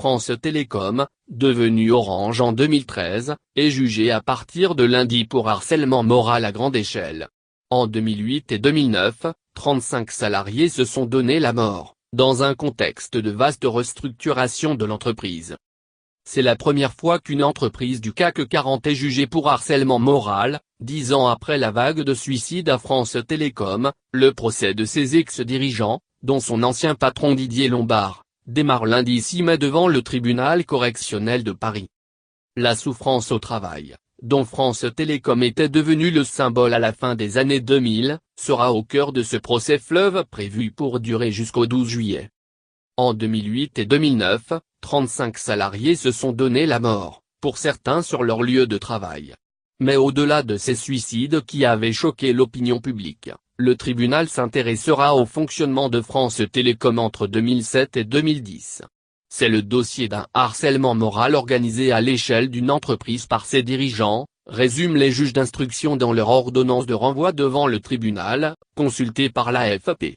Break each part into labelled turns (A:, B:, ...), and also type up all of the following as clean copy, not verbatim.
A: France Télécom, devenue Orange en 2013, est jugé à partir de lundi pour harcèlement moral à grande échelle. En 2008 et 2009, 35 salariés se sont donné la mort, dans un contexte de vaste restructuration de l'entreprise. C'est la première fois qu'une entreprise du CAC 40 est jugée pour harcèlement moral. 10 ans après la vague de suicides à France Télécom, le procès de ses ex-dirigeants, dont son ancien patron Didier Lombard, démarre lundi 6 mai devant le tribunal correctionnel de Paris. La souffrance au travail, dont France Télécom était devenue le symbole à la fin des années 2000, sera au cœur de ce procès fleuve prévu pour durer jusqu'au 12 juillet. En 2008 et 2009, 35 salariés se sont donné la mort, pour certains sur leur lieu de travail. Mais au-delà de ces suicides qui avaient choqué l'opinion publique, le tribunal s'intéressera au fonctionnement de France Télécom entre 2007 et 2010. C'est le dossier d'un harcèlement moral organisé à l'échelle d'une entreprise par ses dirigeants, résument les juges d'instruction dans leur ordonnance de renvoi devant le tribunal, consultée par l'AFP.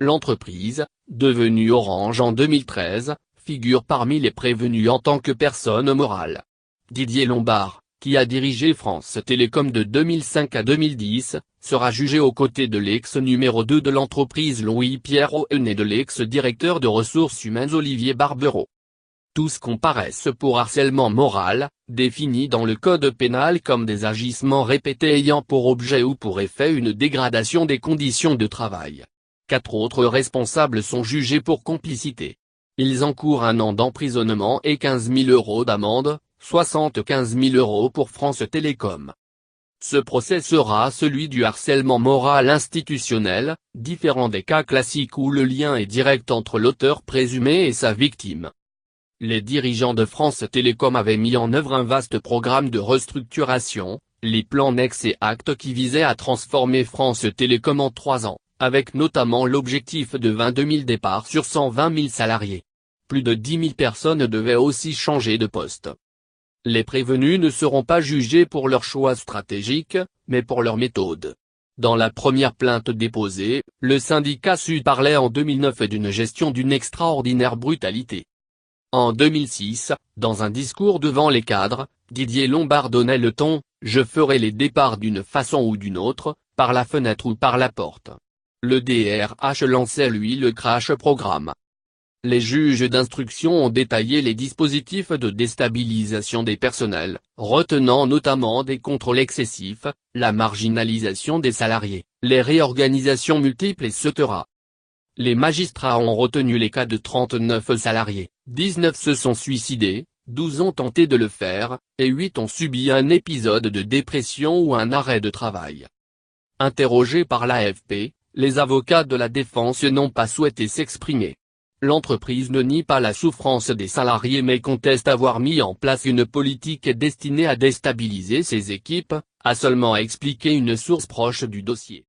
A: L'entreprise, devenue Orange en 2013, figure parmi les prévenus en tant que personne morale. Didier Lombard, qui a dirigé France Télécom de 2005 à 2010, sera jugé aux côtés de l'ex numéro 2 de l'entreprise Louis-Pierre Ohen et de l'ex-directeur de ressources humaines Olivier Barberot. Tous comparaissent pour harcèlement moral, défini dans le code pénal comme des agissements répétés ayant pour objet ou pour effet une dégradation des conditions de travail. 4 autres responsables sont jugés pour complicité. Ils encourent 1 an d'emprisonnement et 15 000 € d'amende, 75 000 € pour France Télécom. Ce procès sera celui du harcèlement moral institutionnel, différent des cas classiques où le lien est direct entre l'auteur présumé et sa victime. Les dirigeants de France Télécom avaient mis en œuvre un vaste programme de restructuration, les plans Next et Act qui visaient à transformer France Télécom en 3 ans, avec notamment l'objectif de 22 000 départs sur 120 000 salariés. Plus de 10 000 personnes devaient aussi changer de poste. Les prévenus ne seront pas jugés pour leur choix stratégique, mais pour leur méthode. Dans la première plainte déposée, le syndicat Sud parlait en 2009 d'une gestion d'une extraordinaire brutalité. En 2006, dans un discours devant les cadres, Didier Lombard donnait le ton « Je ferai les départs d'une façon ou d'une autre, par la fenêtre ou par la porte ». Le DRH lançait lui le crash programme. Les juges d'instruction ont détaillé les dispositifs de déstabilisation des personnels, retenant notamment des contrôles excessifs, la marginalisation des salariés, les réorganisations multiples etc. Les magistrats ont retenu les cas de 39 salariés, 19 se sont suicidés, 12 ont tenté de le faire, et 8 ont subi un épisode de dépression ou un arrêt de travail. Interrogés par l'AFP, les avocats de la défense n'ont pas souhaité s'exprimer. L'entreprise ne nie pas la souffrance des salariés mais conteste avoir mis en place une politique destinée à déstabiliser ses équipes, a seulement expliqué une source proche du dossier.